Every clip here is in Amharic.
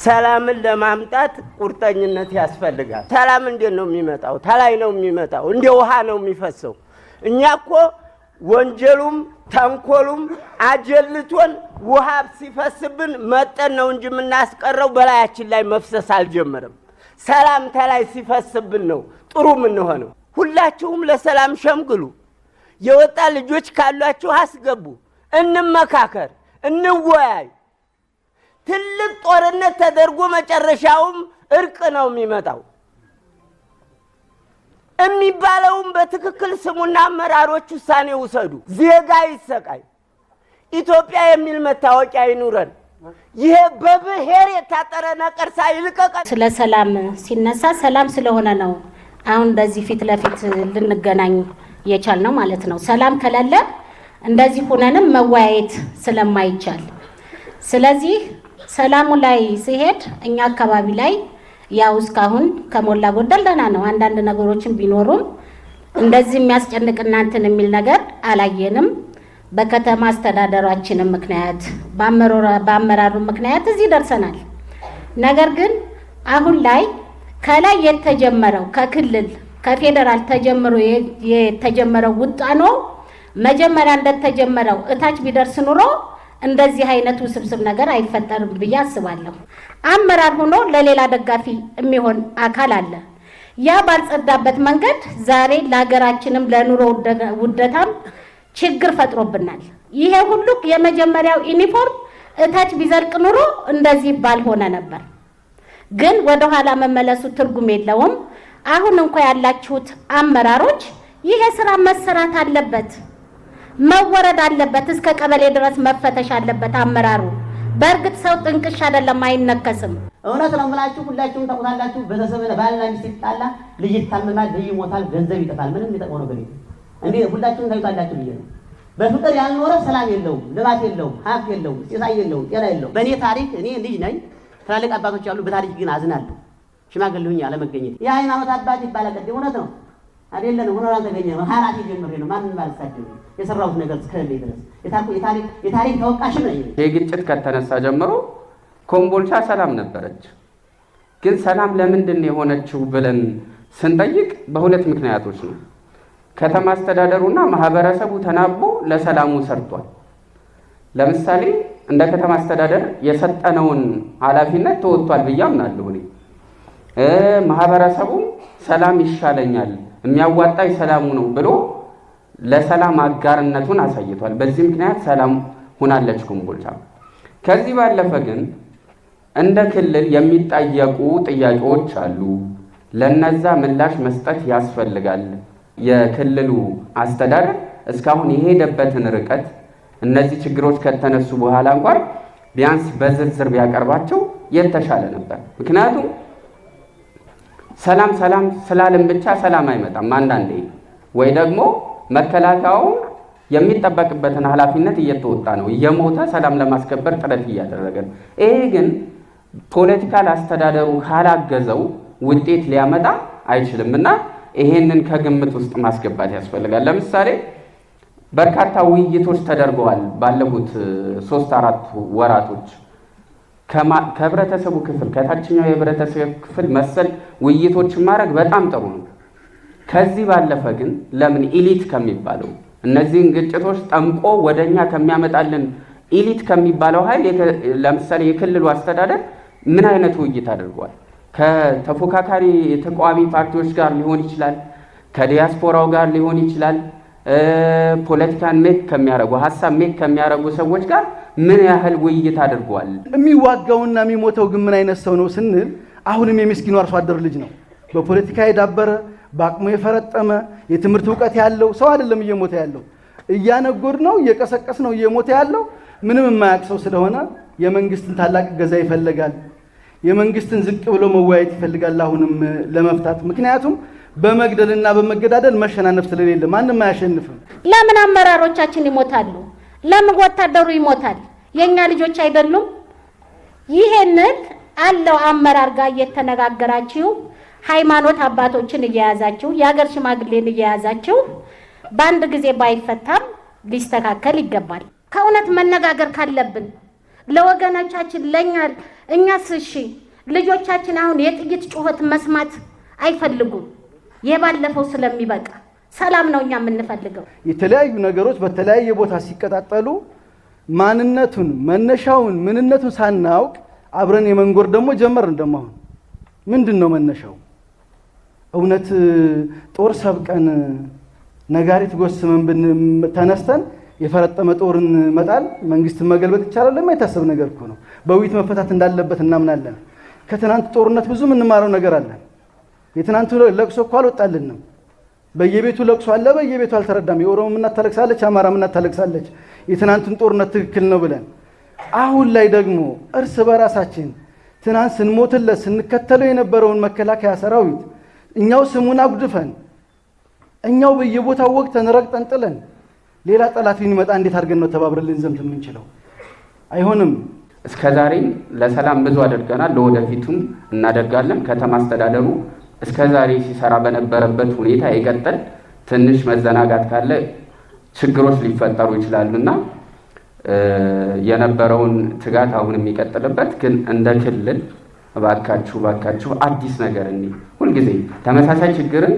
ሰላምን ለማምጣት ቁርጠኝነት ያስፈልጋል። ሰላም እንዴት ነው የሚመጣው? ተላይ ነው የሚመጣው፣ እንደ ውሃ ነው የሚፈሰው። እኛ እኮ ወንጀሉም ተንኮሉም አጀልቶን ውሃ ሲፈስብን መጠን ነው እንጂ የምናስቀረው በላያችን ላይ መፍሰስ አልጀመረም። ሰላም ተላይ ሲፈስብን ነው ጥሩ የምንሆነው። ሁላችሁም ለሰላም ሸምግሉ። የወጣ ልጆች ካሏችሁ አስገቡ። እንመካከር፣ እንወያይ። ትልቅ ጦርነት ተደርጎ መጨረሻውም እርቅ ነው የሚመጣው የሚባለውም በትክክል ስሙና አመራሮች ውሳኔ ውሰዱ። ዜጋ ይሰቃይ፣ ኢትዮጵያ የሚል መታወቂያ ይኑረን። ይሄ በብሔር የታጠረ ነቀርሳ ይልቀቅ። ስለ ሰላም ሲነሳ ሰላም ስለሆነ ነው አሁን እንደዚህ ፊት ለፊት ልንገናኝ የቻልነው ማለት ነው። ሰላም ከሌለ እንደዚህ ሆነንም መወያየት ስለማይቻል፣ ስለዚህ ሰላሙ ላይ ሲሄድ እኛ አካባቢ ላይ ያው እስካሁን ከሞላ ጎደል ደህና ነው። አንዳንድ ነገሮችን ቢኖሩም እንደዚህ የሚያስጨንቅ እናንተን የሚል ነገር አላየንም። በከተማ አስተዳደራችን ምክንያት በአመራሩ ምክንያት እዚህ ደርሰናል። ነገር ግን አሁን ላይ ከላይ የተጀመረው ከክልል ከፌደራል ተጀምሮ የተጀመረው ውጣኖ መጀመሪያ እንደተጀመረው እታች ቢደርስ ኑሮ እንደዚህ አይነት ውስብስብ ነገር አይፈጠርም ብዬ አስባለሁ። አመራር ሆኖ ለሌላ ደጋፊ የሚሆን አካል አለ። ያ ባልጸዳበት መንገድ ዛሬ ለሀገራችንም ለኑሮ ውደታም ችግር ፈጥሮብናል። ይሄ ሁሉ የመጀመሪያው ዩኒፎርም እታች ቢዘልቅ ኑሮ እንደዚህ ባልሆነ ነበር። ግን ወደ ኋላ መመለሱ ትርጉም የለውም። አሁን እንኳን ያላችሁት አመራሮች ይሄ ስራ መሰራት አለበት፣ መወረድ አለበት፣ እስከ ቀበሌ ድረስ መፈተሽ አለበት አመራሩ። በእርግጥ ሰው ጥንቅሽ አይደለም፣ አይነከስም። እውነት ነው የምላችሁ፣ ሁላችሁም ታውቁታላችሁ። ቤተሰብ ባልና ሚስት ሲጣላ ልጅ ይታመማል፣ ልጅ ይሞታል፣ ገንዘብ ይጠፋል። ምንም የሚጠቅመው ነገር የለም። እንዴ ሁላችሁም ታውቁታላችሁ ብዬ ነው። በፍቅር ያልኖረ ሰላም የለውም፣ ልማት የለውም፣ ሀብት የለውም፣ ሲሳይ የለውም፣ ጤና የለውም። በእኔ ታሪክ እኔ ልጅ ነኝ፣ ትላልቅ አባቶች ያሉ፣ በታሪክ ግን አዝናለሁ ሽማግሌውኝ አለመገኘት። የሃይማኖት አባት ይባላል። ቀጥ እውነት ነው አይደለም? ሆኖ አልተገኘ ሀራቲ ጀምሬ ነው ማንንም ባልሳደብ የሰራሁት ነገር እስከሌለ ድረስ የታሪክ ተወቃሽም ነኝ። የግጭት ከተነሳ ጀምሮ ኮምቦልቻ ሰላም ነበረች። ግን ሰላም ለምንድን ነው የሆነችው ብለን ስንጠይቅ በሁለት ምክንያቶች ነው። ከተማ አስተዳደሩና ማህበረሰቡ ተናቦ ለሰላሙ ሰርቷል። ለምሳሌ እንደ ከተማ አስተዳደር የሰጠነውን ኃላፊነት ተወጥቷል ብዬ አምናለሁ እኔ። ማህበረሰቡ ሰላም ይሻለኛል የሚያዋጣኝ ሰላሙ ነው ብሎ ለሰላም አጋርነቱን አሳይቷል። በዚህ ምክንያት ሰላም ሆናለች ኮምቦልቻ። ከዚህ ባለፈ ግን እንደ ክልል የሚጠየቁ ጥያቄዎች አሉ። ለነዛ ምላሽ መስጠት ያስፈልጋል። የክልሉ አስተዳደር እስካሁን የሄደበትን ርቀት እነዚህ ችግሮች ከተነሱ በኋላ እንኳን ቢያንስ በዝርዝር ቢያቀርባቸው የተሻለ ነበር። ምክንያቱም ሰላም ስላልን ብቻ ሰላም አይመጣም። አንዳንዴ ወይ ደግሞ መከላከያው የሚጠበቅበትን ኃላፊነት እየተወጣ ነው፣ እየሞተ ሰላም ለማስከበር ጥረት እያደረገ ነው። ይሄ ግን ፖለቲካል አስተዳደሩ ካላገዘው ውጤት ሊያመጣ አይችልምና ይሄንን ከግምት ውስጥ ማስገባት ያስፈልጋል። ለምሳሌ በርካታ ውይይቶች ተደርገዋል ባለፉት 3-4 ወራቶች ከህብረተሰቡ ክፍል ከታችኛው የህብረተሰብ ክፍል መሰል ውይይቶችን ማድረግ በጣም ጥሩ ነው። ከዚህ ባለፈ ግን ለምን ኢሊት ከሚባለው እነዚህን ግጭቶች ጠምቆ ወደኛ ከሚያመጣልን ኢሊት ከሚባለው ኃይል ለምሳሌ የክልሉ አስተዳደር ምን አይነት ውይይት አድርጓል? ከተፎካካሪ ተቃዋሚ ፓርቲዎች ጋር ሊሆን ይችላል፣ ከዲያስፖራው ጋር ሊሆን ይችላል። ፖለቲካን ሜክ ከሚያረጉ ሐሳብ ሜክ ከሚያረጉ ሰዎች ጋር ምን ያህል ውይይት አድርጓል? የሚዋጋውና የሚሞተው ግን ምን አይነት ሰው ነው ስንል አሁንም የምስኪኑ አርሶ አደር ልጅ ነው። በፖለቲካ የዳበረ በአቅሙ የፈረጠመ የትምህርት ዕውቀት ያለው ሰው አይደለም እየሞተ ያለው። እያነጎድ ነው እየቀሰቀስ ነው እየሞተ ያለው ምንም የማያውቅ ሰው ስለሆነ የመንግስትን ታላቅ እገዛ ይፈልጋል። የመንግስትን ዝቅ ብሎ መወያየት ይፈልጋል አሁንም ለመፍታት። ምክንያቱም በመግደልና በመገዳደል መሸናነፍ ስለሌለ ማንንም አያሸንፍም። ለምን አመራሮቻችን ይሞታሉ? ለምን ወታደሩ ይሞታል? የኛ ልጆች አይደሉም? ይሄንን አለው አመራር ጋር እየተነጋገራችሁ ሃይማኖት አባቶችን እየያዛችሁ የሀገር ሽማግሌን እየያዛችሁ በአንድ ጊዜ ባይፈታም ሊስተካከል ይገባል። ከእውነት መነጋገር ካለብን ለወገኖቻችን እኛስ እሺ ልጆቻችን አሁን የጥይት ጩኸት መስማት አይፈልጉም። የባለፈው ስለሚበቃ ሰላም ነው እኛ የምንፈልገው። የተለያዩ ነገሮች በተለያየ ቦታ ሲቀጣጠሉ ማንነቱን መነሻውን ምንነቱን ሳናውቅ አብረን የመንጎር ደግሞ ጀመርን። ደግሞ አሁን ምንድነው መነሻው? እውነት ጦር ሰብቀን ነጋሪት ጎስመን ተነስተን የፈረጠመ ጦርን መጣል መንግስትን መገልበጥ ይቻላል? ለማይታሰብ ነገር እኮ ነው። በውይይት መፈታት እንዳለበት እናምናለን። ከትናንት ጦርነት ብዙ የምንማረው ነገር አለ። የትናንቱ ለቅሶ እኮ አልወጣልንም። በየቤቱ ለቅሶ አለ፣ በየቤቱ አልተረዳም። የኦሮሞ እናት ታለቅሳለች፣ አማራ እናት ታለቅሳለች። የትናንቱን ጦርነት ትክክል ነው ብለን አሁን ላይ ደግሞ እርስ በራሳችን ትናንት ስንሞትለት ስንከተለው የነበረውን መከላከያ ሰራዊት እኛው ስሙን አጉድፈን እኛው በየቦታው ወቅተን ረግጠን ጥለን ሌላ ጠላት ቢመጣ እንዴት አድርገን ነው ተባብረን ልንዘምት የምንችለው? አይሆንም። እስከዛሬም ለሰላም ብዙ አድርገናል፣ ለወደፊቱም እናደርጋለን። ከተማ አስተዳደሩ እስከዛሬ ሲሰራ በነበረበት ሁኔታ ይቀጥል። ትንሽ መዘናጋት ካለ ችግሮች ሊፈጠሩ ይችላሉና የነበረውን ትጋት አሁን የሚቀጥልበት ግን እንደ ክልል ባካችሁ አዲስ ነገር ሁልጊዜ ተመሳሳይ ችግርን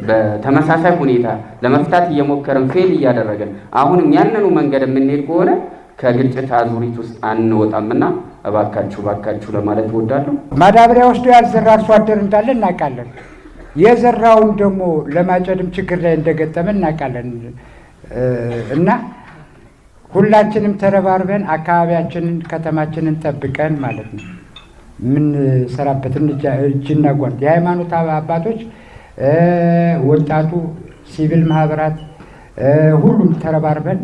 በተመሳሳይ ሁኔታ ለመፍታት እየሞከርን ፌል እያደረገን አሁንም ያንኑ መንገድ የምንሄድ ከሆነ ከግጭት አዙሪት ውስጥ አንወጣምና እባካችሁ ለማለት እወዳለሁ። ማዳበሪያ ወስዶ ያልዘራ አርሶ አደር እንዳለ እናውቃለን። የዘራውን ደግሞ ለማጨድም ችግር ላይ እንደገጠመ እናውቃለን። እና ሁላችንም ተረባርበን አካባቢያችንን ከተማችንን ጠብቀን ማለት ነው ምን ሰራበትን እጅና ጓንት የሃይማኖት አባቶች፣ ወጣቱ፣ ሲቪል ማህበራት ሁሉም ተረባርበን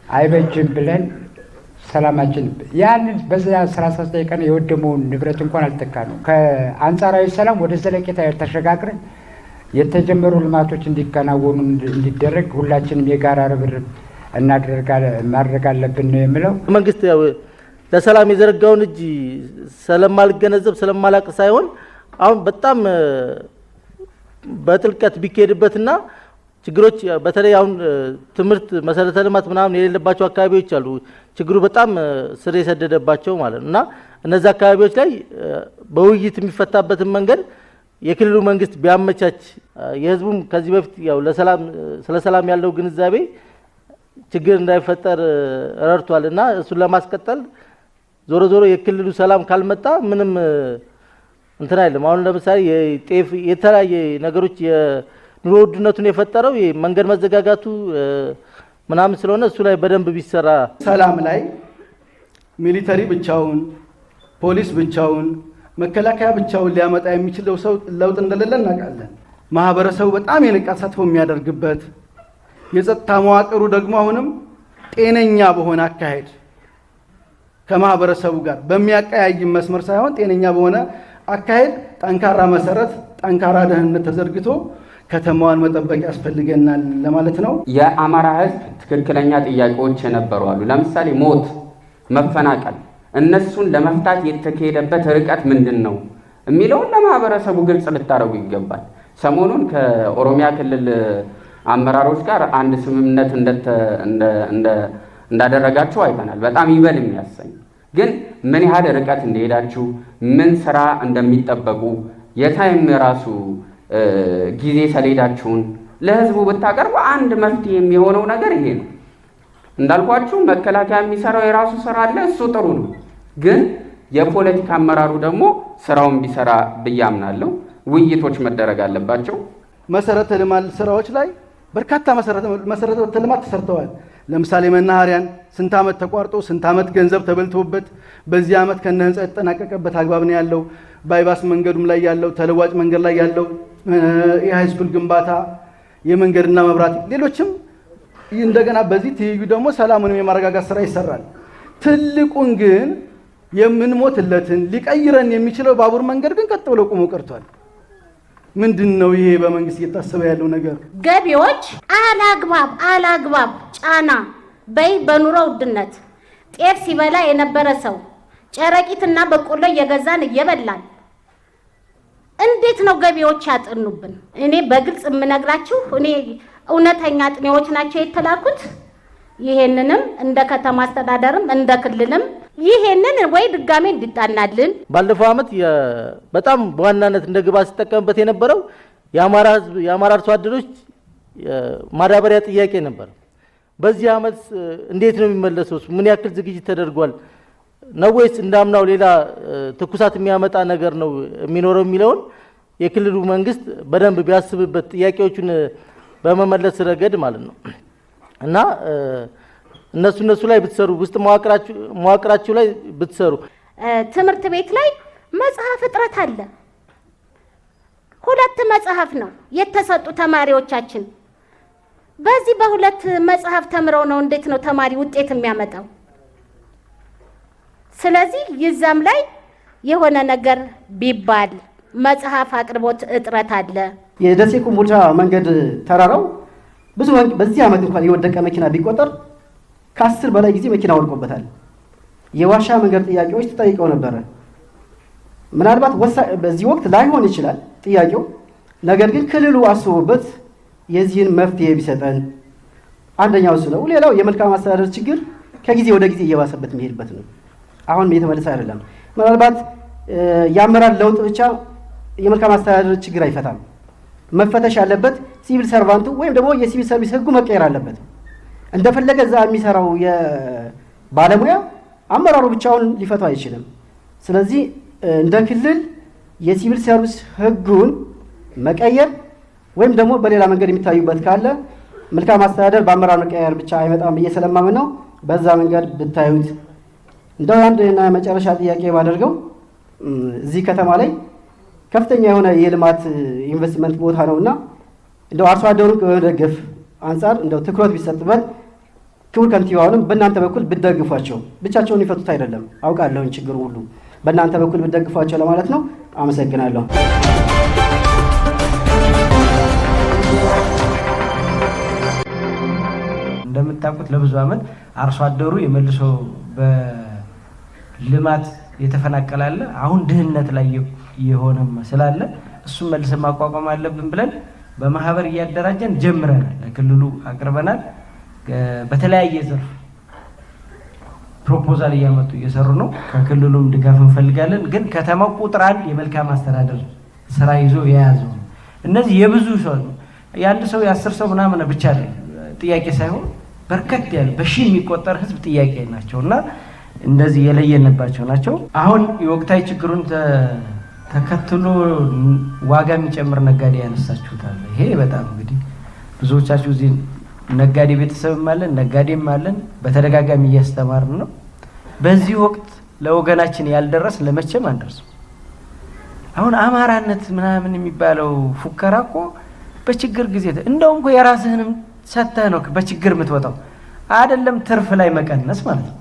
አይበጅም ብለን ሰላማችን ያንን በዚያ 39 ቀን የወደመውን ንብረት እንኳን አልተካ ነው ከአንጻራዊ ሰላም ወደ ዘለቄታ ተሸጋግረን የተጀመሩ ልማቶች እንዲከናወኑ እንዲደረግ ሁላችንም የጋራ ርብርብ ማድረግ አለብን ነው የምለው። መንግስት ለሰላም የዘረጋውን እጅ ስለማልገነዘብ ስለማላቅ ሳይሆን አሁን በጣም በጥልቀት ቢካሄድበትና ችግሮች በተለይ አሁን ትምህርት መሰረተ ልማት ምናምን የሌለባቸው አካባቢዎች አሉ። ችግሩ በጣም ስር የሰደደባቸው ማለት ነውና እነዚህ አካባቢዎች ላይ በውይይት የሚፈታበትን መንገድ የክልሉ መንግስት ቢያመቻች የህዝቡም ከዚህ በፊት ያው ስለ ሰላም ያለው ግንዛቤ ችግር እንዳይፈጠር ረድቷልና እሱን ለማስቀጠል ዞሮ የክልሉ ሰላም ካልመጣ ምንም እንትን አይደለም። አሁን ለምሳሌ የጤፍ የተለያየ ነገሮች የኑሮ ውድነቱን የፈጠረው መንገድ መዘጋጋቱ ምናምን ስለሆነ እሱ ላይ በደንብ ቢሰራ ሰላም ላይ ሚሊተሪ ብቻውን፣ ፖሊስ ብቻውን፣ መከላከያ ብቻውን ሊያመጣ የሚችለው ሰው ለውጥ እንደሌለ እናውቃለን። ማህበረሰቡ በጣም የነቃ ተሳትፎ የሚያደርግበት የጸጥታ መዋቅሩ ደግሞ አሁንም ጤነኛ በሆነ አካሄድ ከማህበረሰቡ ጋር በሚያቀያይም መስመር ሳይሆን ጤነኛ በሆነ አካሄድ ጠንካራ መሰረት፣ ጠንካራ ደህንነት ተዘርግቶ ከተማዋን መጠበቅ ያስፈልገናል ለማለት ነው። የአማራ ህዝብ ትክክለኛ ጥያቄዎች የነበሩ አሉ። ለምሳሌ ሞት፣ መፈናቀል፣ እነሱን ለመፍታት የተካሄደበት ርቀት ምንድን ነው የሚለውን ለማህበረሰቡ ግልጽ ልታረጉ ይገባል። ሰሞኑን ከኦሮሚያ ክልል አመራሮች ጋር አንድ ስምምነት እንዳደረጋችሁ አይተናል። በጣም ይበል የሚያሰኝ ግን ምን ያህል ርቀት እንደሄዳችሁ ምን ስራ እንደሚጠበቁ የታይም ራሱ ጊዜ ሰሌዳችሁን ለህዝቡ ብታቀርቡ አንድ መፍትሄ የሚሆነው ነገር ይሄ ነው። እንዳልኳችሁ መከላከያ የሚሰራው የራሱ ስራ አለ፣ እሱ ጥሩ ነው። ግን የፖለቲካ አመራሩ ደግሞ ስራውን ቢሰራ ብዬ አምናለሁ። ውይይቶች መደረግ አለባቸው። መሰረተ ልማት ስራዎች ላይ በርካታ መሰረተ ልማት ተሰርተዋል። ለምሳሌ መናኸሪያን ስንት ዓመት ተቋርጦ ስንት ዓመት ገንዘብ ተበልቶበት በዚህ ዓመት ከነ ህንጻ የተጠናቀቀበት አግባብ ነው ያለው። ባይባስ መንገዱም ላይ ያለው ተለዋጭ መንገድ ላይ ያለው የሃይስኩል ግንባታ፣ የመንገድና መብራት፣ ሌሎችም እንደገና በዚህ ትይዩ ደግሞ ሰላሙንም የማረጋጋት ስራ ይሰራል። ትልቁን ግን የምንሞትለትን ሊቀይረን የሚችለው ባቡር መንገድ ግን ቀጥ ብሎ ቆሞ ቀርቷል። ምንድነው ይሄ በመንግስት እየታሰበ ያለው ነገር? ገቢዎች አላግባብ ጫና በኑሮ ውድነት ጤፍ ሲበላ የነበረ ሰው ጨረቂትና በቆሎ እየገዛን እየበላን እንዴት ነው ገቢዎች ያጥኑብን? እኔ በግልጽ የምነግራችሁ እኔ እውነተኛ አጥኚዎች ናቸው የተላኩት። ይሄንንም እንደ ከተማ አስተዳደርም እንደ ክልልም ይሄንን ወይ ድጋሜ እንድጣናልን ባለፈው ዓመት በጣም በዋናነት እንደ ግብዓት ሲጠቀምበት የነበረው የአማራ አርሶ አደሮች ማዳበሪያ ጥያቄ ነበር። በዚህ ዓመት እንዴት ነው የሚመለሰው? ምን ያክል ዝግጅት ተደርጓል ነው ወይስ እንዳምናው ሌላ ትኩሳት የሚያመጣ ነገር ነው የሚኖረው የሚለውን የክልሉ መንግስት በደንብ ቢያስብበት ጥያቄዎቹን በመመለስ ረገድ ማለት ነው እና እነሱ ላይ ብትሰሩ ውስጥ መዋቅራችሁ ላይ ብትሰሩ። ትምህርት ቤት ላይ መጽሐፍ እጥረት አለ። 2 መጽሐፍ ነው የተሰጡ ተማሪዎቻችን። በዚህ በ2 መጽሐፍ ተምረው ነው እንዴት ነው ተማሪ ውጤት የሚያመጣው? ስለዚህ ይዛም ላይ የሆነ ነገር ቢባል መጽሐፍ አቅርቦት እጥረት አለ። የደሴ ኮምቦልቻ መንገድ ተራራው ብዙ በዚህ ዓመት እንኳን የወደቀ መኪና ቢቆጠር ከ10 በላይ ጊዜ መኪና ወድቆበታል። የዋሻ መንገድ ጥያቄዎች ተጠይቀው ነበረ። ምናልባት በዚህ ወቅት ላይሆን ይችላል ጥያቄው፣ ነገር ግን ክልሉ አስቦበት የዚህን መፍትሄ ቢሰጠን አንደኛው እሱ ነው። ሌላው የመልካም አስተዳደር ችግር ከጊዜ ወደ ጊዜ እየባሰበት የሚሄድበት ነው። አሁን እየተመለሰ አይደለም። ምናልባት የአመራር ለውጥ ብቻ የመልካም አስተዳደር ችግር አይፈታም። መፈተሽ ያለበት ሲቪል ሰርቫንቱ ወይም ደግሞ የሲቪል ሰርቪስ ህጉ መቀየር አለበት። እንደፈለገ እዛ የሚሰራው የባለሙያ አመራሩ ብቻውን ሊፈታው አይችልም። ስለዚህ እንደ ክልል የሲቪል ሰርቪስ ህጉን መቀየር ወይም ደግሞ በሌላ መንገድ የሚታዩበት ካለ መልካም አስተዳደር በአመራር መቀየር ብቻ አይመጣም ብዬ ስለማምን ነው። በዛ መንገድ ብታዩት። እንደው አንድና መጨረሻ ጥያቄ ባደርገው እዚህ ከተማ ላይ ከፍተኛ የሆነ የልማት ኢንቨስትመንት ቦታ ነውና እንደው አርሶ አደሩን ከመደገፍ አንጻር እንደው ትኩረት ቢሰጥበት፣ ክቡር ከንቲባውንም በእናንተ በኩል ብትደግፏቸው፣ ብቻቸውን ይፈቱት አይደለም አውቃለሁ ችግሩ ሁሉ፣ በእናንተ በኩል ብትደግፏቸው ለማለት ነው። አመሰግናለሁ። እንደምታውቁት ለብዙ ዓመት አርሶ አደሩ የመልሶ በልማት የተፈናቀላለ አሁን ድህነት ላይ የሆነም ስላለ እሱም መልሰን ማቋቋም አለብን ብለን በማህበር እያደራጀን ጀምረናል። ለክልሉ አቅርበናል። በተለያየ ዘርፍ ፕሮፖዛል እያመጡ እየሰሩ ነው። ከክልሉም ድጋፍ እንፈልጋለን። ግን ከተማው ቁጥር 1 የመልካም አስተዳደር ስራ ይዞ የያዘው እነዚህ የብዙ ሰው የአንድ ሰው የ10 ሰው ምናምን ብቻ ጥያቄ ሳይሆን በርከት ያለ በሺህ የሚቆጠር ህዝብ ጥያቄ ናቸውና እንደዚህ የለየንባቸው ናቸው። አሁን የወቅታዊ ችግሩን ተከትሎ ዋጋ የሚጨምር ነጋዴ ያነሳችሁታል። ይሄ በጣም እንግዲህ ብዙዎቻችሁ እዚህ ነጋዴ ቤተሰብም አለን ነጋዴም አለን፣ በተደጋጋሚ እያስተማርን ነው። በዚህ ወቅት ለወገናችን ያልደረስ ለመቼም አንደርስም። አሁን አማራነት ምናምን የሚባለው ፉከራ እኮ በችግር ጊዜ እንደውም እኮ የራስህንም ሰተህ ነው በችግር የምትወጣው አይደለም፣ ትርፍ ላይ መቀነስ ማለት ነው።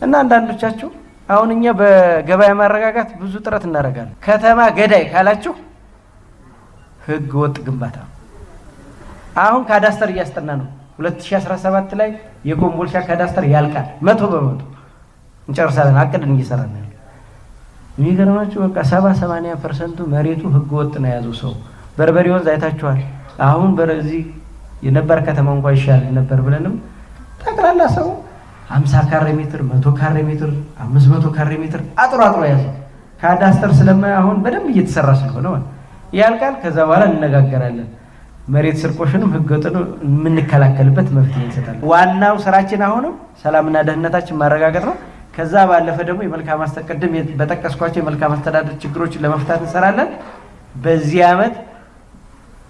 እና አንዳንዶቻችሁ አሁን እኛ በገበያ ማረጋጋት ብዙ ጥረት እናደርጋለን። ከተማ ገዳይ ካላችሁ ህገ ወጥ ግንባታ አሁን ካዳስተር እያስጠና ነው። 2017 ላይ የኮምቦልቻ ካዳስተር ያልቃል። 100% እንጨርሳለን። አቅድን እየሰራን ነው። የሚገርማችሁ በቃ 70-80% መሬቱ ህገ ወጥ ነው የያዘው ሰው። በርበሬ ወንዝ አይታችኋል። አሁን በዚህ የነበር ከተማ እንኳን ይሻል ነበር ብለንም ጠቅላላ ሰው 50 ካሬ ሜትር 100 ካሬ ሜትር 500 ካሬ ሜትር አጥሮ ያዘው። ካዳስተር አሁን በደንብ እየተሰራ ስለሆነ ያልቃል። ከዛ በኋላ እንነጋገራለን። መሬት ስርቆሽንም ህገወጥን የምንከላከልበት መፍትሄ እንሰጣለን። ዋናው ስራችን አሁንም ሰላምና ደህንነታችን ማረጋገጥ ነው። ከዛ ባለፈ ደግሞ የመልካም አስተዳደር በጠቀስኳቸው የመልካም አስተዳደር ችግሮችን ለመፍታት እንሰራለን። በዚህ ዓመት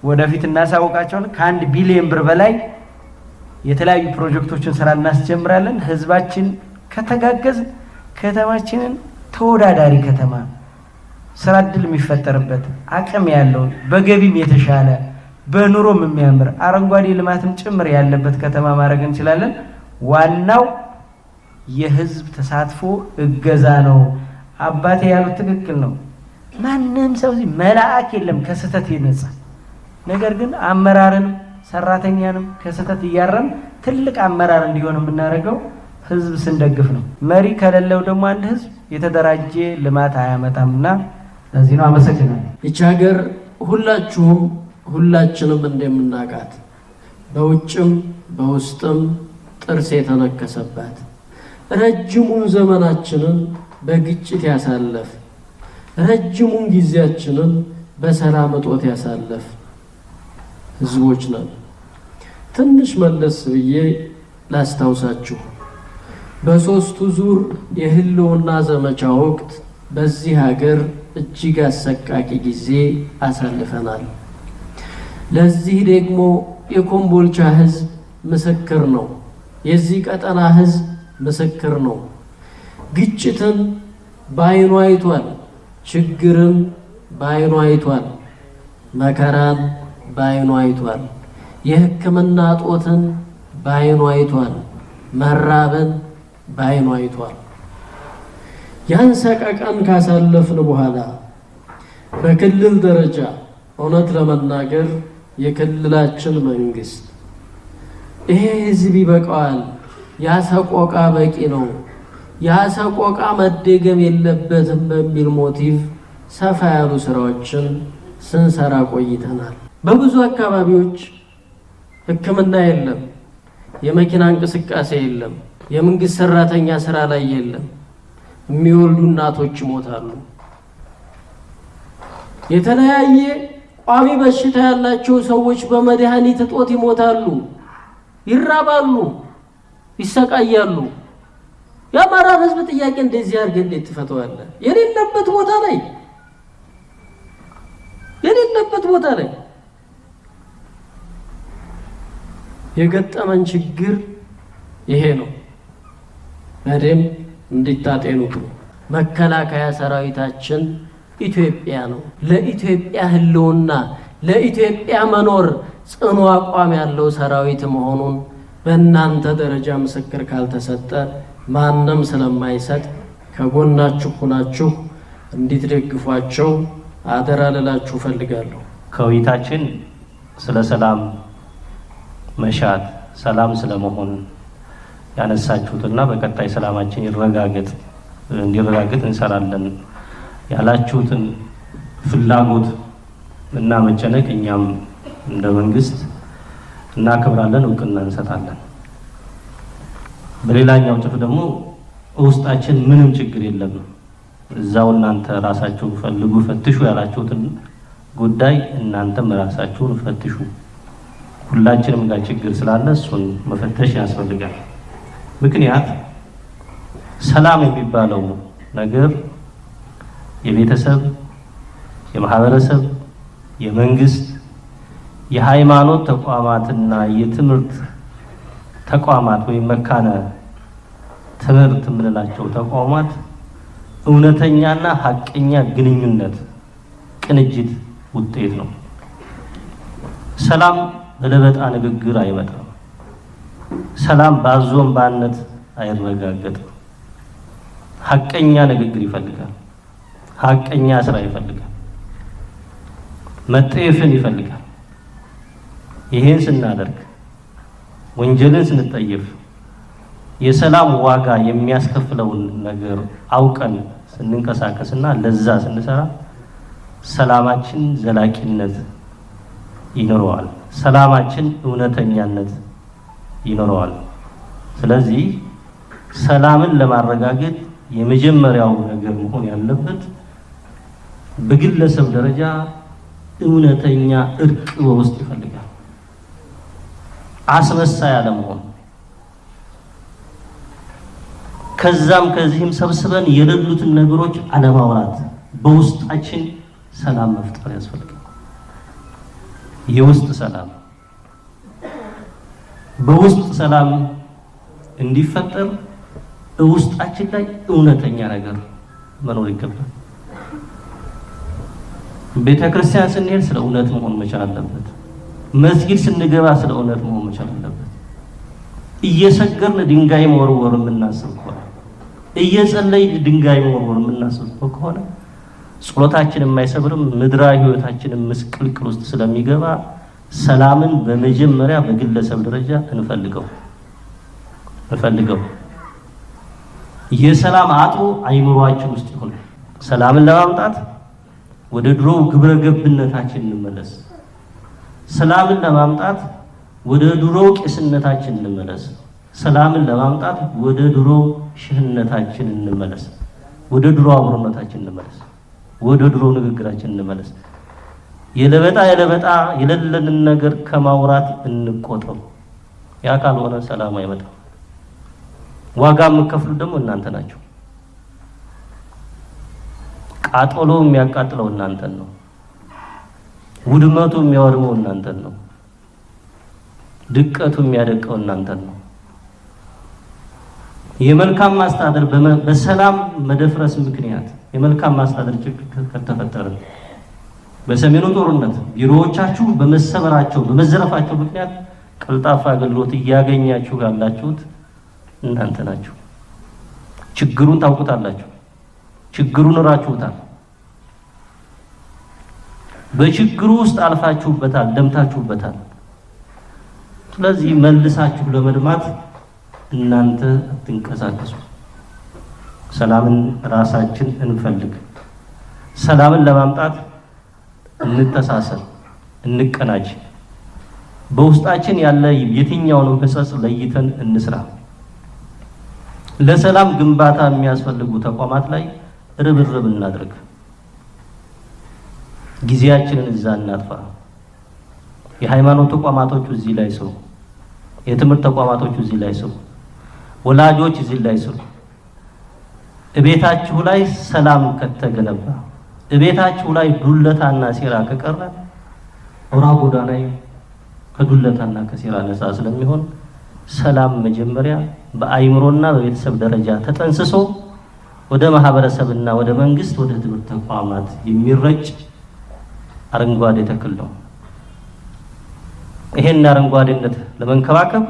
ወደፊት እናሳውቃቸውን ከ1 ቢሊዮን ብር በላይ የተለያዩ ፕሮጀክቶችን ስራ እናስጀምራለን። ህዝባችን ከተጋገዝ ከተማችንን ተወዳዳሪ ከተማ፣ ስራ እድል የሚፈጠርበት አቅም ያለው በገቢም የተሻለ በኑሮም የሚያምር አረንጓዴ ልማትም ጭምር ያለበት ከተማ ማድረግ እንችላለን። ዋናው የህዝብ ተሳትፎ እገዛ ነው። አባቴ ያሉት ትክክል ነው። ማንም ሰው እዚህ መልአክ የለም ከስህተት የነጻ ነገር ግን አመራርን ሰራተኛንም ከስህተት እያረም ትልቅ አመራር እንዲሆን የምናደርገው ህዝብ ስንደግፍ ነው። መሪ ከሌለው ደግሞ አንድ ህዝብ የተደራጀ ልማት አያመጣምና ለዚህ ነው። አመሰግናለሁ። ይህች ሀገር ሁላችንም እንደምናውቃት በውጭም በውስጥም ጥርስ የተነከሰባት ረጅሙን ዘመናችንን በግጭት ያሳለፍ ረጅሙን ጊዜያችንን በሰላም እጦት ያሳለፍ ህዝቦች ነን። ትንሽ መለስ ብዬ ላስታውሳችሁ። በሶስቱ ዙር የህልውና ዘመቻ ወቅት በዚህ ሀገር እጅግ አሰቃቂ ጊዜ አሳልፈናል። ለዚህ ደግሞ የኮምቦልቻ ህዝብ ምስክር ነው። የዚህ ቀጠና ህዝብ ምስክር ነው። ግጭትን በዓይኑ አይቷል። ችግርን በዓይኑ አይቷል። መከራን በዓይኑ አይቷል። የሕክምና እጦትን በዓይኑ አይቷል። መራብን በዓይኑ አይቷል። ያን ሰቀቀን ካሳለፍን በኋላ በክልል ደረጃ እውነት ለመናገር የክልላችን መንግስት ይሄ ህዝብ ይበቃዋል፣ ያ ሰቆቃ በቂ ነው፣ ያ ሰቆቃ መደገም የለበትም በሚል ሞቲቭ ሰፋ ያሉ ስራዎችን ስንሰራ ቆይተናል። በብዙ አካባቢዎች ሕክምና የለም፣ የመኪና እንቅስቃሴ የለም፣ የመንግስት ሰራተኛ ስራ ላይ የለም፣ የሚወልዱ እናቶች ይሞታሉ። የተለያየ ቋሚ በሽታ ያላቸው ሰዎች በመድኃኒት እጦት ይሞታሉ፣ ይራባሉ፣ ይሰቃያሉ። የአማራ ህዝብ ጥያቄ እንደዚህ አድርገህ እንዴት ትፈተዋለህ? የሌለበት ቦታ ላይ የገጠመን ችግር ይሄ ነው። በደም እንድታጤኑት ነው። መከላከያ ሰራዊታችን ኢትዮጵያ ነው። ለኢትዮጵያ ህልውና፣ ለኢትዮጵያ መኖር ጽኑ አቋም ያለው ሰራዊት መሆኑን በእናንተ ደረጃ ምስክር ካልተሰጠ ማንም ስለማይሰጥ ከጎናችሁ ሆናችሁ እንድትደግፏቸው አደራ ልላችሁ ፈልጋለሁ። ከውይይታችን ስለ ሰላም መሻት፣ ሰላም ስለመሆን ያነሳችሁትና በቀጣይ ሰላማችን እንዲረጋገጥ እንሰራለን ያላችሁትን ፍላጎት እና መጨነቅ እኛም እንደ መንግስት እናከብራለን፣ እውቅና እንሰጣለን። በሌላኛው ጭፍ ደግሞ ውስጣችን ምንም ችግር የለም፣ እዛው እናንተ ራሳችሁ ፈልጉ ፈትሹ ያላችሁትን ጉዳይ እናንተም ራሳችሁን ፈትሹ። ሁላችንም ጋር ችግር ስላለ እሱን መፈተሽ ያስፈልጋል። ምክንያት ሰላም የሚባለው ነገር የቤተሰብ፣ የማህበረሰብ፣ የመንግስት፣ የሃይማኖት ተቋማትና የትምህርት ተቋማት ወይም መካነ ትምህርት የምንላቸው ተቋማት እውነተኛና ሀቀኛ ግንኙነት ቅንጅት ውጤት ነው። ሰላም በለበጣ ንግግር አይመጣም። ሰላም በአዞምባነት አይረጋገጥም። ሀቀኛ ንግግር ይፈልጋል። ሀቀኛ ስራ ይፈልጋል። መጠየፍን ይፈልጋል። ይሄን ስናደርግ ወንጀልን ስንጠየፍ የሰላም ዋጋ የሚያስከፍለውን ነገር አውቀን ስንንቀሳቀስና ለዛ ስንሰራ ሰላማችን ዘላቂነት ይኖረዋል። ሰላማችን እውነተኛነት ይኖረዋል። ስለዚህ ሰላምን ለማረጋገጥ የመጀመሪያው ነገር መሆን ያለበት በግለሰብ ደረጃ እውነተኛ እርቅ በውስጥ ይፈልጋል። አስመሳይ አለመሆን፣ ከዛም ከዚህም ሰብስበን የሌሉትን ነገሮች አለማውራት፣ በውስጣችን ሰላም መፍጠር ያስፈልጋል። የውስጥ ሰላም በውስጥ ሰላም እንዲፈጠር ውስጣችን ላይ እውነተኛ ነገር መኖር ይገባል። ቤተክርስቲያን ስንሄድ ስለ እውነት መሆን መቻል አለበት። መስጊድ ስንገባ ስለ እውነት መሆን መቻል አለበት። እየሰገርን ድንጋይ መወርወር የምናስብ ከሆነ እየጸለይን ድንጋይ መወርወር የምናስብ ከሆነ ጸሎታችን የማይሰብርም ምድራዊ ህይወታችንን ምስቅልቅል ውስጥ ስለሚገባ ሰላምን በመጀመሪያ በግለሰብ ደረጃ እንፈልገው። የሰላም አጥሩ አይምሮአችን ውስጥ ይሆን። ሰላምን ለማምጣት ወደ ድሮ ግብረ ገብነታችን እንመለስ። ሰላምን ለማምጣት ወደ ድሮ ቄስነታችን እንመለስ። ሰላምን ለማምጣት ወደ ድሮ ሽህነታችን እንመለስ፣ ወደ ድሮ አብሮነታችን እንመለስ፣ ወደ ድሮ ንግግራችን እንመለስ። የለበጣ የሌለንን ነገር ከማውራት እንቆጠብ። ያ ካልሆነ ሰላም አይመጣም። ዋጋ የምትከፍሉት ደግሞ እናንተ ናችሁ። ቃጠሎ የሚያቃጥለው እናንተን ነው። ውድመቱ የሚያወድመው እናንተን ነው። ድቀቱ የሚያደቀው እናንተን ነው። የመልካም ማስተዳደር በሰላም መደፍረስ ምክንያት የመልካም ማስተዳደር ችግር ከተፈጠረ በሰሜኑ ጦርነት ቢሮዎቻችሁ በመሰበራቸው በመዘረፋቸው ምክንያት ቀልጣፋ አገልግሎት እያገኛችሁ ያላችሁት እናንተ ናችሁ። ችግሩን ታውቁታላችሁ። ችግሩን ራችሁታል። በችግሩ ውስጥ አልፋችሁበታል፣ ደምታችሁበታል። ስለዚህ መልሳችሁ ለመድማት እናንተ አትንቀሳቀሱ። ሰላምን ራሳችን እንፈልግ። ሰላምን ለማምጣት እንተሳሰር፣ እንቀናጅ። በውስጣችን ያለ የትኛውንም ሕጸጽ ለይተን እንስራ። ለሰላም ግንባታ የሚያስፈልጉ ተቋማት ላይ ርብርብ እናድርግ። ጊዜያችንን እዛ እናጥፋ። የሃይማኖት ተቋማቶች እዚህ ላይ ስሩ። የትምህርት ተቋማቶች እዚህ ላይ ስሩ። ወላጆች እዚህ ላይ ስሩ። እቤታችሁ ላይ ሰላም ከተገነባ፣ እቤታችሁ ላይ ዱለታና ሴራ ከቀረ አውራ ጎዳና ከዱለታና ከሴራ ነፃ ስለሚሆን ሰላም መጀመሪያ በአይምሮና በቤተሰብ ደረጃ ተጠንስሶ ወደ ማህበረሰብና ወደ መንግስት ወደ ትምህርት ተቋማት የሚረጭ አረንጓዴ ተክል ነው። ይሄን አረንጓዴነት ለመንከባከብ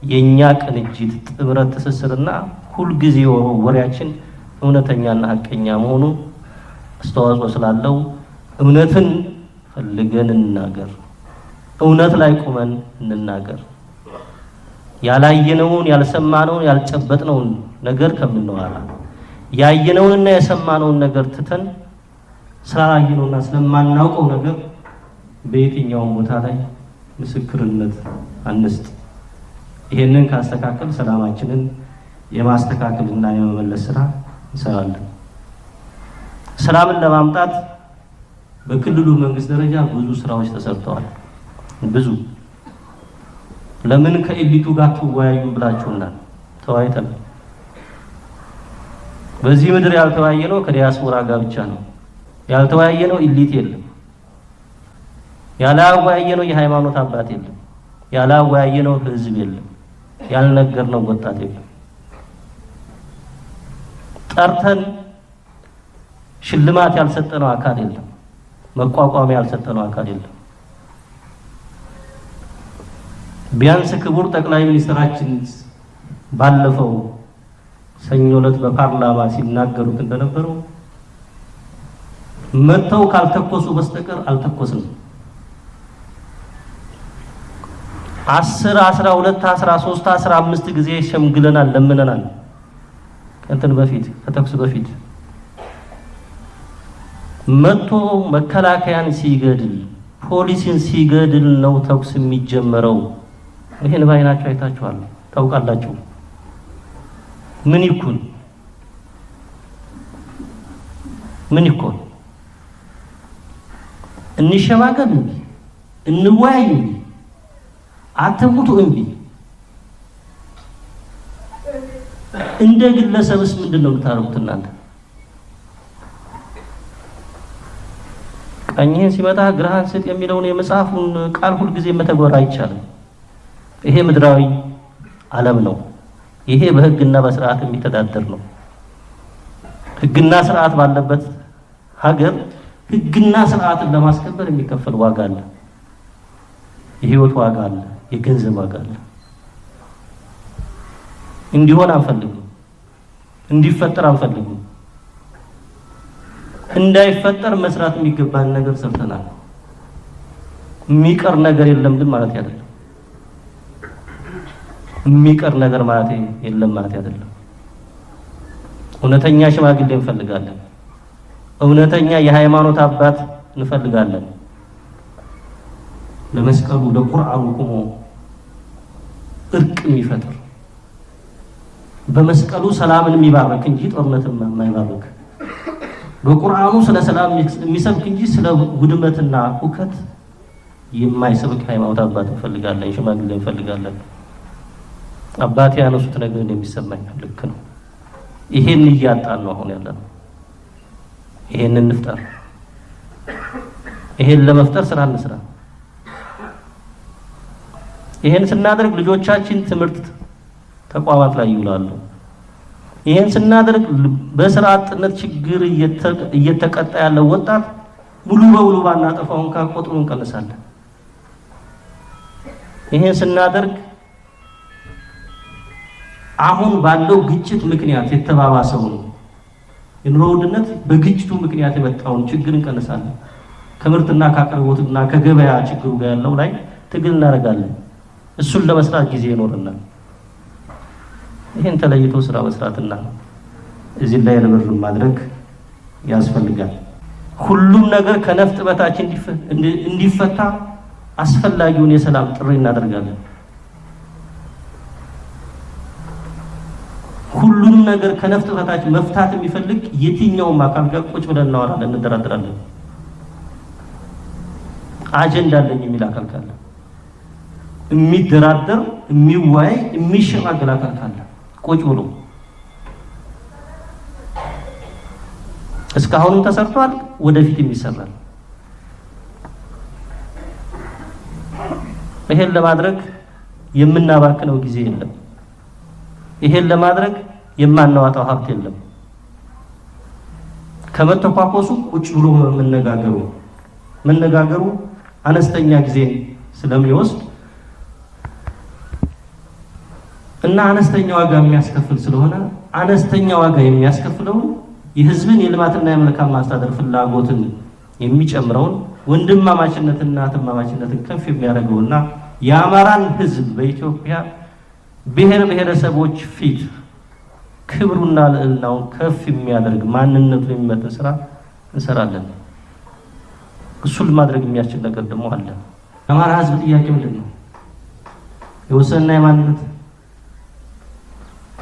የኛ ቅንጅት፣ ጥምረት፣ ትስስርና ሁልጊዜ ወሬያችን እውነተኛና ሐቀኛ መሆኑ አስተዋጽኦ ስላለው እውነትን ፈልገን እንናገር። እውነት ላይ ቆመን እንናገር። ያላየነውን ያልሰማነውን ያልጨበጥነውን ነገር ከምንዋራ ያየነውንና የሰማነውን ነገር ትተን ስላላየነውና ስለማናውቀው ነገር በየትኛውም ቦታ ላይ ምስክርነት አንስጥ። ይሄንን ካስተካከል ሰላማችንን የማስተካከልና የመመለስ ስራ እንሰራለን። ሰላምን ለማምጣት በክልሉ መንግስት ደረጃ ብዙ ስራዎች ተሰርተዋል። ብዙ ለምን ከኤሊቱ ጋር ተወያዩ ብላችሁናል። ተወያይተናል። በዚህ ምድር ያልተወያየነው ከዲያስፖራ ጋር ብቻ ነው። ያልተወያየነው ኤሊት የለም። ያላወያየነው የሃይማኖት አባት የለም። ያላወያየነው ህዝብ የለም። ያልነገርነው ወጣት የለም። ጠርተን ሽልማት ያልሰጠነው አካል የለም። መቋቋሚያ ያልሰጠነው አካል የለም። ቢያንስ ክቡር ጠቅላይ ሚኒስትራችን ባለፈው ሰኞ ዕለት በፓርላማ ሲናገሩት እንደነበረው መተው ካልተኮሱ በስተቀር አልተኮስንም። 10 12 13 15 ጊዜ ሸምግለናል፣ ለምነናል። ከእንትን በፊት ከተኩስ በፊት መቶ መከላከያን ሲገድል ፖሊስን ሲገድል ነው ተኩስ የሚጀመረው። ይሄን ባይናችሁ አይታችኋል፣ ታውቃላችሁ። ምን ይኩን ምን ይኩን እንሸማገል እንጂ እንወያይ እንጂ አትሙቱ እንጂ እንደ ግለሰብስ ምንድነው የምታረጉት እናንተ? ቀኝህን ሲመታ ግራህን ስጥ የሚለውን የመጽሐፉን ቃል ሁልጊዜ መተግበር አይቻልም። ይሄ ምድራዊ ዓለም ነው። ይሄ በህግና በስርዓት የሚተዳደር ነው። ህግና ስርዓት ባለበት ሀገር ህግና ስርዓትን ለማስከበር የሚከፈል ዋጋ አለ። የህይወት ዋጋ አለ፣ የገንዘብ ዋጋ አለ። እንዲሆን አንፈልግም፣ እንዲፈጠር አንፈልግም። እንዳይፈጠር መስራት የሚገባን ነገር ሰርተናል። የሚቀር ነገር የለም ግን ማለት አይደለም። የሚቀር ነገር ማለት የለም ማለት አይደለም። እውነተኛ ሽማግሌ እንፈልጋለን። እውነተኛ የሃይማኖት አባት እንፈልጋለን። ለመስቀሉ ለቁርአኑ ቆሞ እርቅ የሚፈጥር በመስቀሉ ሰላምን የሚባርክ እንጂ ጦርነትን የማይባርክ በቁርአኑ ስለ ሰላም የሚሰብክ እንጂ ስለ ውድመትና ሁከት የማይሰብክ ሃይማኖት አባት እንፈልጋለን፣ ሽማግሌ እንፈልጋለን። አባቴ ያነሱት ነገር እንደሚሰማኝ ልክ ነው። ይሄን እያጣን ነው አሁን ያለነው። ይሄን እንፍጠር። ይሄን ለመፍጠር ስራ እንስራ። ይሄን ስናደርግ ልጆቻችን ትምህርት ተቋማት ላይ ይውላሉ። ይሄን ስናደርግ በስራ አጥነት ችግር እየተቀጣ ያለው ወጣት ሙሉ በሙሉ ባናጠፋው እንኳን ቁጥሩን እንቀንሳለን። ይሄን ስናደርግ አሁን ባለው ግጭት ምክንያት የተባባሰውን የኑሮ ውድነት በግጭቱ ምክንያት የመጣውን ችግር እንቀንሳለን። ከምርትና ከአቅርቦትና ከገበያ ችግሩ ጋር ያለው ላይ ትግል እናደርጋለን። እሱን ለመስራት ጊዜ ይኖርናል። ይሄን ተለይቶ ስራ መስራትና እዚህ ላይ ርብርብ ማድረግ ያስፈልጋል። ሁሉም ነገር ከነፍጥ በታች እንዲፈታ አስፈላጊውን የሰላም ጥሪ እናደርጋለን። ሁሉም ነገር ከነፍጥ በታች መፍታት የሚፈልግ የትኛውም አካል ጋር ቁጭ ብለን እናወራለን፣ እንደራደራለን። አጀንዳ አለኝ የሚል አካል ካለ የሚደራደር የሚወያይ የሚሸማገል አካል ካለ ቁጭ ብሎ እስካሁንም ተሰርቷል፣ ወደፊትም ይሰራል። ይሄን ለማድረግ የምናባክነው ጊዜ የለም። ይሄን ለማድረግ የማናዋጣው ሀብት የለም። ከመተኳኮሱ ቁጭ ብሎ መነጋገሩ አነስተኛ ጊዜ ስለሚወስድ እና አነስተኛ ዋጋ የሚያስከፍል ስለሆነ አነስተኛ ዋጋ የሚያስከፍለው የህዝብን የልማትና የመልካም ማስተዳደር ፍላጎትን የሚጨምረውን ወንድማማችነትና እህትማማችነትን ከፍ የሚያደርገውና የአማራን ህዝብ በኢትዮጵያ ብሔር ብሔረሰቦች ፊት ክብሩና ልዕልናውን ከፍ የሚያደርግ ማንነቱን የሚመጥን ስራ እንሰራለን። እሱን ለማድረግ የሚያስችል ነገር ደግሞ አለ። የአማራ ህዝብ ጥያቄ ምንድን ነው? የወሰንና የማንነት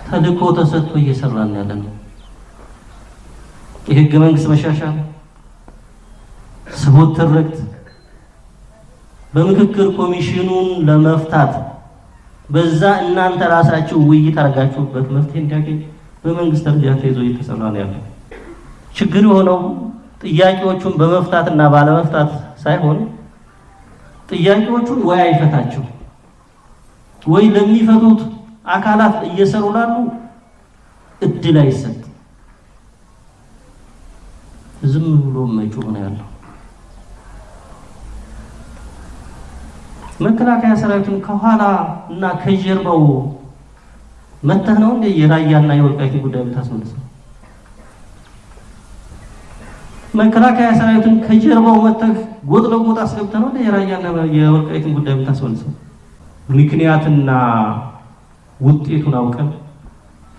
ተልእኮ ተሰጥቶ እየሰራን ያለ ነው። የህገ መንግስት መሻሻል፣ ስቦት ትርክት በምክክር ኮሚሽኑን ለመፍታት በዛ እናንተ ራሳችሁ ውይይት አድርጋችሁበት መፍትሄ እንዲያገኝ በመንግስት ደረጃ ተይዞ እየተሰራ ነው ያለው። ችግር የሆነው ጥያቄዎቹን በመፍታትና ባለመፍታት ሳይሆን ጥያቄዎቹን ወይ አይፈታቸው ወይ ለሚፈቱት አካላት እየሰሩ ላሉ እድል አይሰጥ፣ ዝም ብሎ መጮህ ነው ያለው። መከላከያ ሰራዊቱን ከኋላ እና ከጀርባው መተህ ነው እንደ የራያና የወልቃይትን ጉዳይ የምታስመልሰው? መከላከያ ሰራዊቱን ከጀርባው መተህ ጎጥ ለጎጥ አስገብተህ ነው እንደ የራያና የወልቃይትን ጉዳይ የምታስመልሰው? ምክንያትና ውጤቱን አውቀን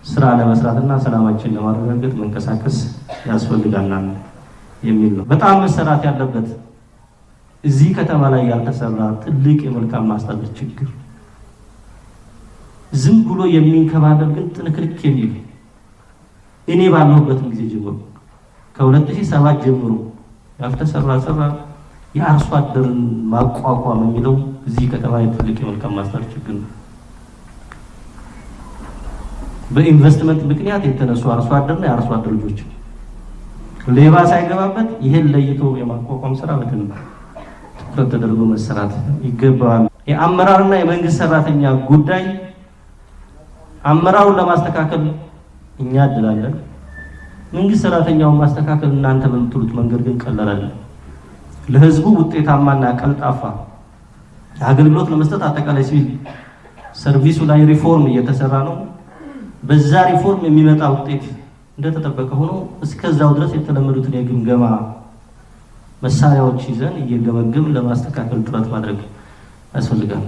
ስራ ለመስራትና ሰላማችን ለማረጋገጥ መንቀሳቀስ ያስፈልጋናል የሚል ነው። በጣም መሰራት ያለበት እዚህ ከተማ ላይ ያልተሰራ ትልቅ የመልካም ማስተዳደር ችግር ዝም ብሎ የሚንከባለል ግን ጥንክርክ የሚል እኔ ባለሁበትም ጊዜ ጀምሮ ከ2007 ጀምሮ ያልተሰራ ስራ የአርሶ አደርን ማቋቋም የሚለው እዚህ ከተማ ትልቅ የመልካም ማስተዳደር ችግር ነው። በኢንቨስትመንት ምክንያት የተነሱ አርሶ አደርና የአርሶ አደር ልጆች ሌባ ሳይገባበት ይሄን ለይቶ የማቋቋም ስራ በደንብ ትኩረት ተደርጎ መሰራት ይገባዋል። የአመራርና የመንግስት ሰራተኛ ጉዳይ አመራሩን ለማስተካከል እኛ እድላለን፣ መንግስት ሰራተኛውን ማስተካከል እናንተ በምትሉት መንገድ ግን ቀላል አይደለም። ለህዝቡ ውጤታማና ቀልጣፋ አገልግሎት ለመስጠት አጠቃላይ ሲቪል ሰርቪሱ ላይ ሪፎርም እየተሰራ ነው። በዛ ሪፎርም የሚመጣ ውጤት እንደተጠበቀ ሆኖ እስከዛው ድረስ የተለመዱትን የግምገማ መሳሪያዎች ይዘን እየገመገምን ለማስተካከል ጥረት ማድረግ ያስፈልጋል።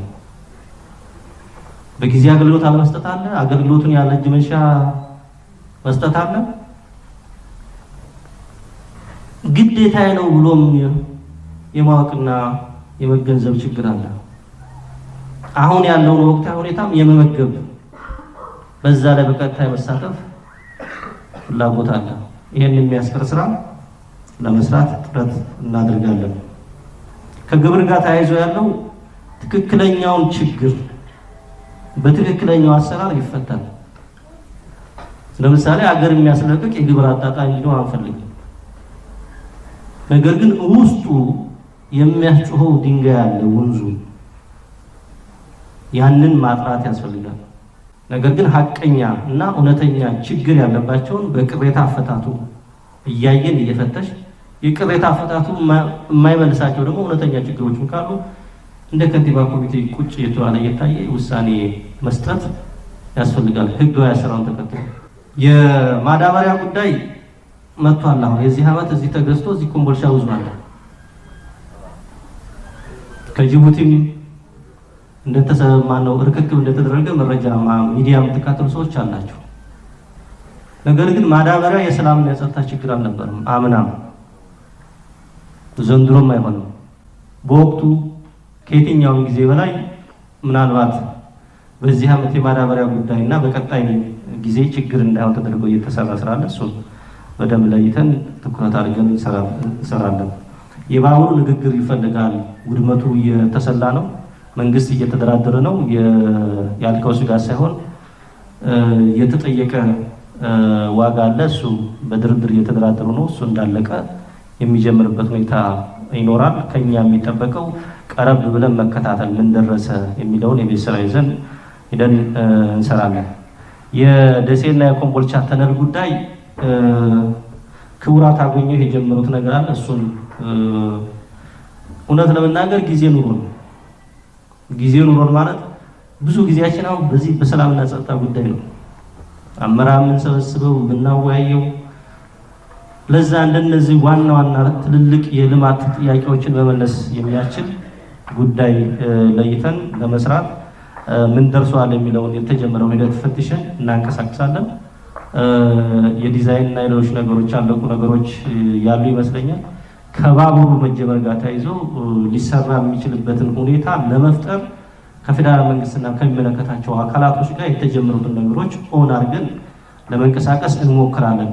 በጊዜ አገልግሎት አለመስጠት አለ፣ አገልግሎቱን ያለ እጅ መንሻ መስጠት አለ። ግዴታዬ ነው ብሎም የማወቅና የመገንዘብ ችግር አለ። አሁን ያለውን ወቅታዊ ሁኔታም የመመገብ በዛ ላይ በቀጥታ የመሳተፍ ፍላጎት አለ። ይሄን የሚያስቀር ስራ ለመስራት ጥረት እናደርጋለን። ከግብር ጋር ተያይዞ ያለው ትክክለኛውን ችግር በትክክለኛው አሰራር ይፈታል። ለምሳሌ አገር የሚያስለቅቅ የግብር አጣጣኝ እንዲኖር አንፈልግም። ነገር ግን ውስጡ የሚያስጮኸው ድንጋይ አለ፣ ወንዙ ያንን ማጥራት ያስፈልጋል። ነገር ግን ሀቀኛ እና እውነተኛ ችግር ያለባቸውን በቅሬታ አፈታቱ እያየን እየፈተሽ የቅሬታ አፈታቱ የማይመልሳቸው ደግሞ እውነተኛ ችግሮችን ካሉ እንደ ከንቲባ ኮሚቴ ቁጭ የተዋለ እየታየ ውሳኔ መስጠት ያስፈልጋል። ህጋዊ አሰራሩን ተከትሎ የማዳበሪያ ጉዳይ መጥቷል። አሁን የዚህ ዓመት እዚህ ተገዝቶ እዚህ ኮምቦልቻ ውዟል። ከጅቡቲም እንደተሰማነው ርክክብ እንደተደረገ መረጃ ሚዲያ የምትካተሉ ሰዎች አላችሁ። ነገር ግን ማዳበሪያ የሰላምና የጸጥታ ችግር አልነበረም። አምናም ዘንድሮም አይሆንም። በወቅቱ ከየትኛውም ጊዜ በላይ ምናልባት በዚህ ዓመት የማዳበሪያ ጉዳይና በቀጣይ ጊዜ ችግር እንዳይሆን ተደርጎ እየተሰራ ስላለ እሱን በደንብ ለይተን ትኩረት አድርገን እንሰራለን። የባቡሩ ንግግር ይፈልጋል። ውድመቱ እየተሰላ ነው። መንግስት እየተደራደረ ነው። ያልከው ስጋት ሳይሆን የተጠየቀ ዋጋ አለ። እሱ በድርድር እየተደራደሩ ነው። እሱ እንዳለቀ የሚጀምርበት ሁኔታ ይኖራል። ከኛ የሚጠበቀው ቀረብ ብለን መከታተል ምን ደረሰ የሚለውን የቤት ስራ ይዘን ሄደን እንሰራለን። የደሴና የኮምቦልቻ ተነል ጉዳይ ክቡራት አገኘሁ የጀመሩት ነገር አለ። እሱን እውነት ለመናገር ጊዜ ኑሮን ማለት ብዙ ጊዜያችን አሁን በዚህ በሰላምና ጸጥታ ጉዳይ ነው። አመራር የምንሰበስበው የምናወያየው ለዛ እንደነዚህ ዋና ትልልቅ የልማት ጥያቄዎችን መመለስ የሚያስችል ጉዳይ ለይተን ለመስራት ምን ደርሷል የሚለውን የተጀመረው ሂደት ፈትሸን እናንቀሳቅሳለን። የዲዛይን እና ሌሎች ነገሮች ያለቁ ነገሮች ያሉ ይመስለኛል። ከባቡሩ መጀመር ጋር ተያይዞ ሊሰራ የሚችልበትን ሁኔታ ለመፍጠር ከፌደራል መንግስትና ከሚመለከታቸው አካላቶች ጋር የተጀመሩትን ነገሮች ኦን አድርገን ለመንቀሳቀስ እንሞክራለን።